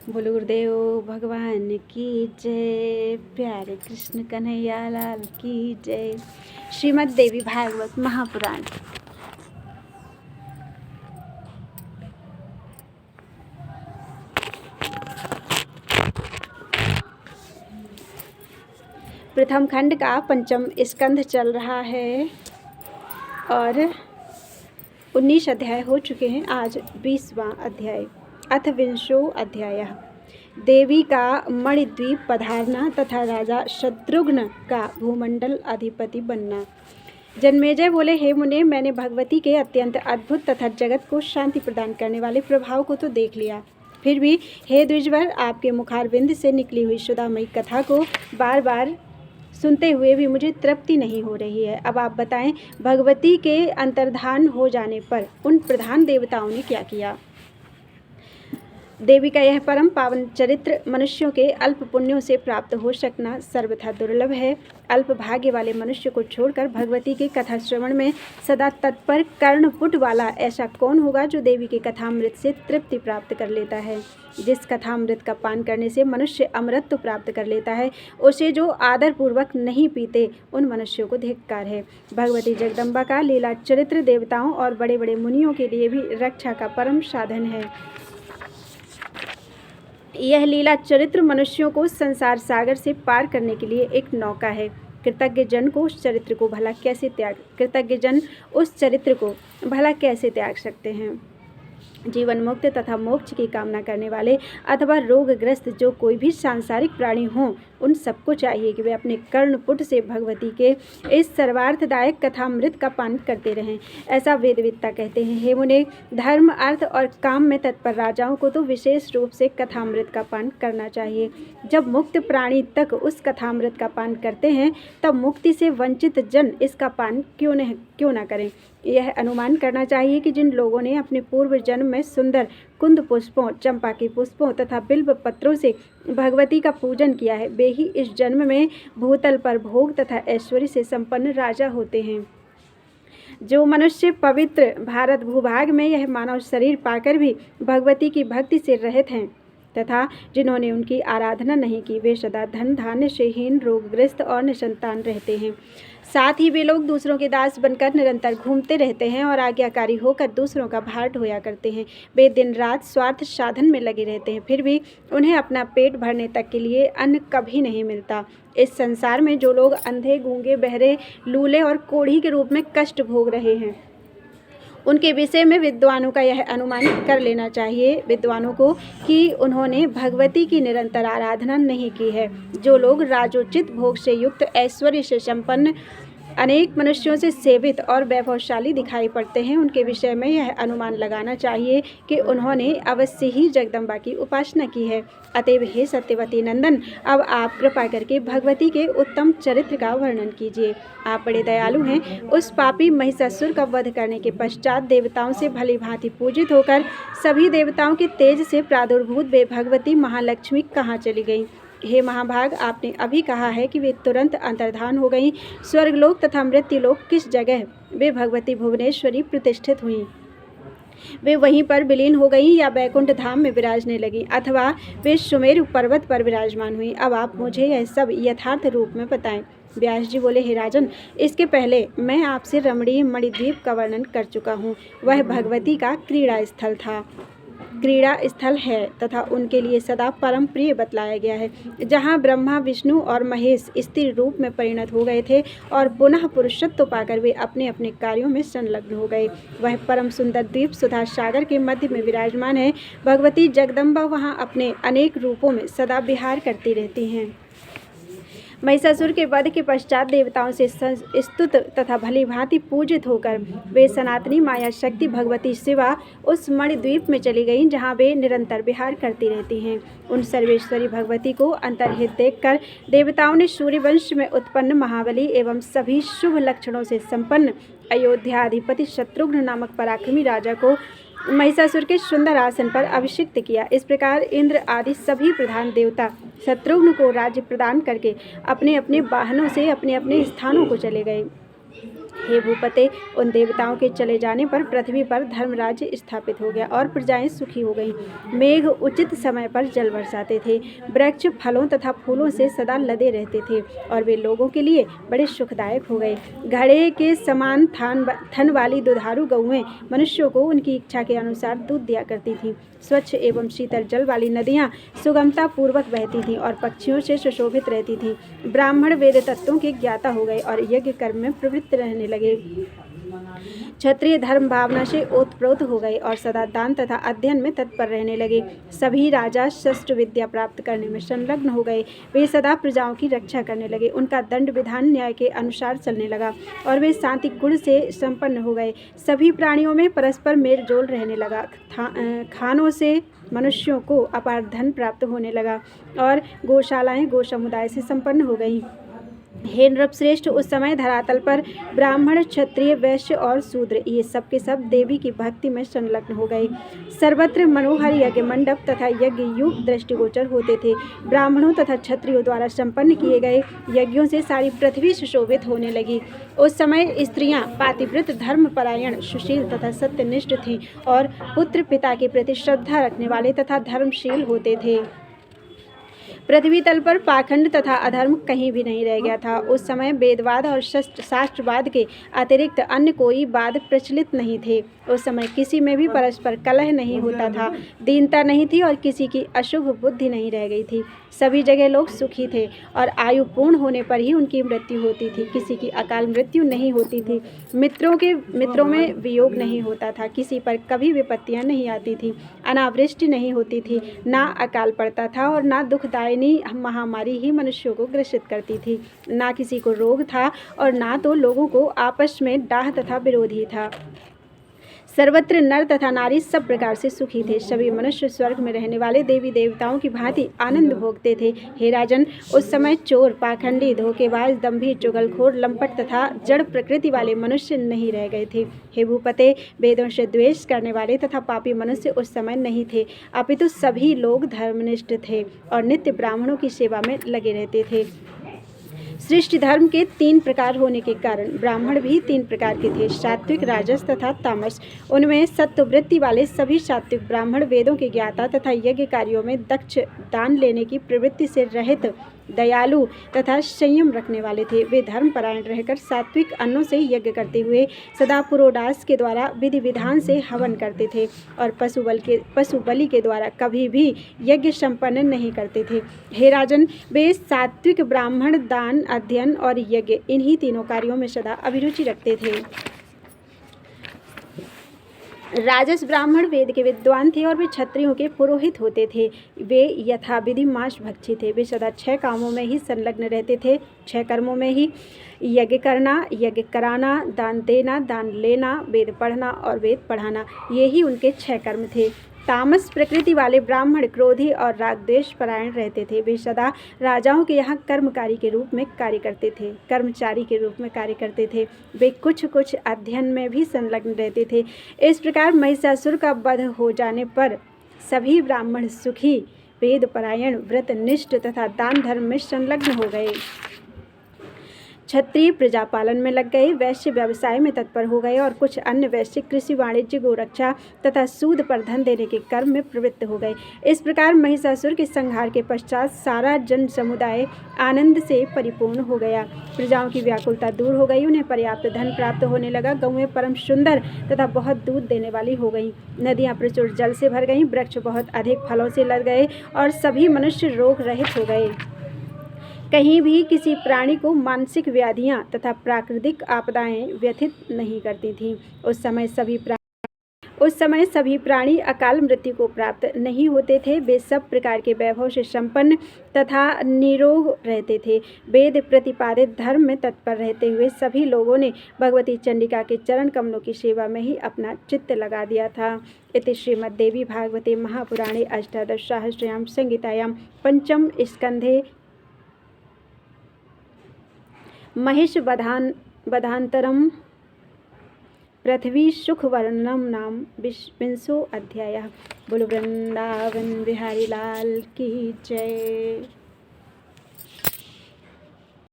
बोलो गुरुदेव भगवान की जय। प्यारे कृष्ण कन्हैया लाल की जय। श्रीमद् देवी भागवत महापुराण। प्रथम खंड का पंचम स्कंध चल रहा है और 19 अध्याय हो चुके हैं। आज 20वां अध्याय। अथ विंशो अध्याय। देवी का मणिद्वीप पधारना तथा राजा शत्रुघ्न का भूमंडल अधिपति बनना। जन्मेजय बोले, हे मुने, मैंने भगवती के अत्यंत अद्भुत तथा जगत को शांति प्रदान करने वाले प्रभाव को तो देख लिया, फिर भी हे द्विजवर, आपके मुखारविंद से निकली हुई सुधामयी कथा को बार बार सुनते हुए भी मुझे तृप्ति नहीं हो रही है। अब आप बताएं, भगवती के अंतर्धान हो जाने पर उन प्रधान देवताओं ने क्या किया? देवी का यह परम पावन चरित्र मनुष्यों के अल्प पुण्यों से प्राप्त हो सकना सर्वथा दुर्लभ है। अल्प भाग्य वाले मनुष्य को छोड़कर भगवती के कथा श्रवण में सदा तत्पर कर्णपुट वाला ऐसा कौन होगा जो देवी के कथामृत से तृप्ति प्राप्त कर लेता है? जिस कथामृत का पान करने से मनुष्य अमृत प्राप्त कर लेता है, उसे जो आदर पूर्वक नहीं पीते, उन मनुष्यों को धिक्कार है। भगवती जगदम्बा का लीला चरित्र देवताओं और बड़े बड़े मुनियों के लिए भी रक्षा का परम साधन है। यह लीला चरित्र मनुष्यों को संसार सागर से पार करने के लिए एक नौका है। कृतज्ञ जन उस चरित्र को भला कैसे त्याग सकते हैं? जीवन मुक्त तथा मोक्ष की कामना करने वाले अथवा रोगग्रस्त जो कोई भी सांसारिक प्राणी हों, उन सबको चाहिए कि वे अपने कर्णपुट से भगवती के इस सर्वार्थदायक कथामृत का पान करते रहें। ऐसा वेदविद्ता कहते हैं। हे मुने, धर्म, अर्थ और काम में तत्पर राजाओं को तो विशेष रूप से कथामृत का पान करना चाहिए। जब मुक्त प्राणी तक उस कथामृत का पान करते हैं, तब मुक्ति से वंचित जन इसका पान क्यों न करें? यह अनुमान करना चाहिए कि जिन लोगों ने अपने पूर्व जन्म में सुंदर कुंद पुष्पों, चंपा के पुष्पों तथा बिल्व पत्रों से भगवती का पूजन किया है, वे ही इस जन्म में भूतल पर भोग तथा ऐश्वर्य से संपन्न राजा होते हैं। जो मनुष्य पवित्र भारत भूभाग में यह मानव शरीर पाकर भी भगवती की भक्ति से रहित हैं तथा जिन्होंने उनकी आराधना नहीं की, वे सदा धन धान्य से हीन, रोगग्रस्त और निसंतान रहते हैं। साथ ही वे लोग दूसरों के दास बनकर निरंतर घूमते रहते हैं और आज्ञाकारी होकर दूसरों का भार ढोया करते हैं। वे दिन रात स्वार्थ साधन में लगे रहते हैं, फिर भी उन्हें अपना पेट भरने तक के लिए अन्न कभी नहीं मिलता। इस संसार में जो लोग अंधे, गूंगे, बहरे, लूले और कोढ़ी के रूप में कष्ट भोग रहे हैं, उनके विषय में विद्वानों का यह अनुमान कर लेना चाहिए विद्वानों को कि उन्होंने भगवती की निरंतर आराधना नहीं की है। जो लोग राजोचित भोग से युक्त, ऐश्वर्य से संपन्न, अनेक मनुष्यों से सेवित और वैभवशाली दिखाई पड़ते हैं, उनके विषय में यह अनुमान लगाना चाहिए कि उन्होंने अवश्य ही जगदम्बा की उपासना की है। अतएव हे सत्यवती नंदन, अब आप कृपा करके भगवती के उत्तम चरित्र का वर्णन कीजिए। आप बड़े दयालु हैं। उस पापी महिषासुर का वध करने के पश्चात देवताओं से भली भांति पूजित होकर सभी देवताओं के तेज से प्रादुर्भूत वे भगवती महालक्ष्मी कहाँ चली गईं? हे महाभाग, आपने अभी कहा है कि वे तुरंत अंतर्धान हो गईं। स्वर्गलोक तथा मृत्युलोक किस जगह वे भगवती भुवनेश्वरी प्रतिष्ठित हुईं? वे वहीं पर विलीन हो गईं या बैकुंठ धाम में विराजने लगीं, अथवा वे सुमेरु पर्वत पर विराजमान हुईं? अब आप मुझे यह सब यथार्थ रूप में बताएं। व्यास जी बोले, हे राजन, इसके पहले मैं आपसे रमणीय मणिद्वीप का वर्णन कर चुका हूँ। वह भगवती का क्रीड़ा स्थल है तथा उनके लिए सदा परम प्रिय बतलाया गया है, जहाँ ब्रह्मा, विष्णु और महेश स्थिर रूप में परिणत हो गए थे और पुनः पुरुषत्व पाकर वे अपने अपने कार्यों में संलग्न हो गए। वह परम सुंदर द्वीप सुधा सागर के मध्य में विराजमान है। भगवती जगदम्बा वहाँ अपने अनेक रूपों में सदा विहार करती रहती हैं। महिषासुर के वध के पश्चात देवताओं से स्तुत तथा भली भांति पूजित होकर वे सनातनी माया शक्ति भगवती शिवा उस मणिद्वीप में चली गईं, जहां वे निरंतर विहार करती रहती हैं। उन सर्वेश्वरी भगवती को अंतर्हित देखकर देवताओं ने सूर्यवंश में उत्पन्न महाबली एवं सभी शुभ लक्षणों से संपन्न अयोध्याधिपति शत्रुघ्न नामक पराक्रमी राजा को महिषासुर के सुंदर आसन पर अभिषिक्त किया। इस प्रकार इंद्र आदि सभी प्रधान देवता शत्रुघ्न को राज्य प्रदान करके अपने अपने वाहनों से अपने अपने स्थानों को चले गए। हे भूपते, उन देवताओं के चले जाने पर पृथ्वी पर धर्मराज्य स्थापित हो गया और प्रजाएं सुखी हो गईं। मेघ उचित समय पर जल बरसाते थे, वृक्ष फलों तथा फूलों से सदा लदे रहते थे और वे लोगों के लिए बड़े सुखदायक हो गए। घड़े के समान थन वाली दुधारू गौएं मनुष्यों को उनकी इच्छा के अनुसार दूध दिया करती थीं। स्वच्छ एवं शीतल जल वाली नदियाँ सुगमता पूर्वक बहती थीं और पक्षियों से सुशोभित रहती थीं। ब्राह्मण वेद तत्वों के ज्ञाता हो गए और यज्ञ कर्म में प्रवृत्त रहने लगे। क्षत्रिय धर्म भावना से ओतप्रोत हो गए और सदा दान तथा अध्ययन में तत्पर रहने लगे। सभी राजा शस्त्र विद्या प्राप्त करने में संलग्न हो गए। वे सदा प्रजाओं की रक्षा करने लगे। उनका दंड विधान न्याय के अनुसार चलने लगा और वे शांति गुण से संपन्न हो गए। सभी प्राणियों में परस्पर मेल जोल रहने लगा। खानों से मनुष्यों को अपार धन प्राप्त होने लगा और गौशालाएं गौ समुदाय से संपन्न हो गईं। हे नृपश्रेष्ठ, उस समय धरातल पर ब्राह्मण, क्षत्रिय, वैश्य और शूद्र ये सब के सब देवी की भक्ति में संलग्न हो गए। सर्वत्र मनोहर यज्ञ मंडप तथा यज्ञ युग दृष्टिगोचर होते थे। ब्राह्मणों तथा क्षत्रियों द्वारा संपन्न किए गए यज्ञों से सारी पृथ्वी सुशोभित होने लगी। उस समय स्त्रियां पातिव्रत, धर्मपरायण, सुशील तथा सत्यनिष्ठ थीं और पुत्र पिता के प्रति श्रद्धा रखने वाले तथा धर्मशील होते थे। पृथ्वी तल पर पाखंड तथा अधर्म कहीं भी नहीं रह गया था। उस समय वेदवाद और शास्त्रवाद के अतिरिक्त अन्य कोई वाद प्रचलित नहीं थे। उस समय किसी में भी परस्पर कलह नहीं होता था, दीनता नहीं थी और किसी की अशुभ बुद्धि नहीं रह गई थी। सभी जगह लोग सुखी थे और आयु पूर्ण होने पर ही उनकी मृत्यु होती थी। किसी की अकाल मृत्यु नहीं होती थी। मित्रों में वियोग नहीं होता था। किसी पर कभी विपत्तियां नहीं आती थी। अनावृष्टि नहीं होती थी, ना अकाल पड़ता था और ना दुखदायिनी महामारी ही मनुष्यों को ग्रसित करती थी। ना किसी को रोग था और ना तो लोगों को आपस में डाह तथा विरोध ही था। सर्वत्र नर तथा नारी सब प्रकार से सुखी थे। सभी मनुष्य स्वर्ग में रहने वाले देवी देवताओं की भांति आनंद भोगते थे। हे राजन, उस समय चोर, पाखंडी, धोखेबाज, दंभी, चुगलखोर, लंपट तथा जड़ प्रकृति वाले मनुष्य नहीं रह गए थे। हे भूपते, वेदों से द्वेष करने वाले तथा पापी मनुष्य उस समय नहीं थे, अपितु सभी लोग धर्मनिष्ठ थे और नित्य ब्राह्मणों की सेवा में लगे रहते थे। सृष्टि धर्म के 3 प्रकार होने के कारण ब्राह्मण भी 3 प्रकार के थे, सात्विक, राजस तथा तामस। उनमें सत्ववृत्ति वाले सभी सात्विक ब्राह्मण वेदों के ज्ञाता तथा यज्ञ कार्यों में दक्ष, दान लेने की प्रवृत्ति से रहित, दयालु तथा संयम रखने वाले थे। वे धर्मपरायण रहकर सात्विक अन्नों से यज्ञ करते हुए सदा पुरोडास के द्वारा विधि विधान से हवन करते थे और पशु बलि के द्वारा कभी भी यज्ञ संपन्न नहीं करते थे। हे राजन, वे सात्विक ब्राह्मण दान, अध्ययन और यज्ञ इन्हीं तीनों कार्यों में सदा अभिरुचि रखते थे। राजस ब्राह्मण वेद के विद्वान थे और वे क्षत्रियों के पुरोहित होते थे। वे यथाविधि मांस भक्षी थे। वे सदा 6 कामों में ही संलग्न रहते थे, 6 कर्मों में ही, यज्ञ करना, यज्ञ कराना, दान देना, दान लेना, वेद पढ़ना और वेद पढ़ाना, ये ही उनके 6 कर्म थे। तामस प्रकृति वाले ब्राह्मण क्रोधी और राग द्वेष परायण रहते थे। वे सदा राजाओं के यहाँ कर्मचारी के रूप में कार्य करते थे। वे कुछ अध्ययन में भी संलग्न रहते थे। इस प्रकार महिषासुर का वध हो जाने पर सभी ब्राह्मण सुखी, वेद परायण, व्रतनिष्ठ तथा दान धर्म में संलग्न हो गए। क्षत्रिय प्रजा पालन में लग गए, वैश्य व्यवसाय में तत्पर हो गए और कुछ अन्य वैश्य कृषि, वाणिज्य, गोरक्षा तथा सूद पर धन देने के कर्म में प्रवृत्त हो गए। इस प्रकार महिषासुर के संहार के पश्चात सारा जन समुदाय आनंद से परिपूर्ण हो गया। प्रजाओं की व्याकुलता दूर हो गई, उन्हें पर्याप्त धन प्राप्त होने लगा। गौएं परम सुंदर तथा बहुत दूध देने वाली हो गईं। नदियाँ प्रचुर जल से भर गईं, वृक्ष बहुत अधिक फलों से लद गए और सभी मनुष्य रोग रहित हो गए। कहीं भी किसी प्राणी को मानसिक व्याधियां तथा प्राकृतिक आपदाएं व्यथित नहीं करती थीं। उस समय सभी प्राणी अकाल मृत्यु को प्राप्त नहीं होते थे। वे सब प्रकार के वैभव से संपन्न तथा निरोग रहते थे। वेद प्रतिपादित धर्म में तत्पर रहते हुए सभी लोगों ने भगवती चंडिका के चरण कमलों की सेवा में ही अपना चित्त लगा दिया था। इति श्रीमद्देवी भागवते महापुराणे अष्टादशसहस्रयां संहितायां पंचम स्कंधे महिष वधांतरम पृथ्वी सुख वर्णनम नाम 20वां अध्याय। बोलो वृंदावन बिहारी लाल की जय।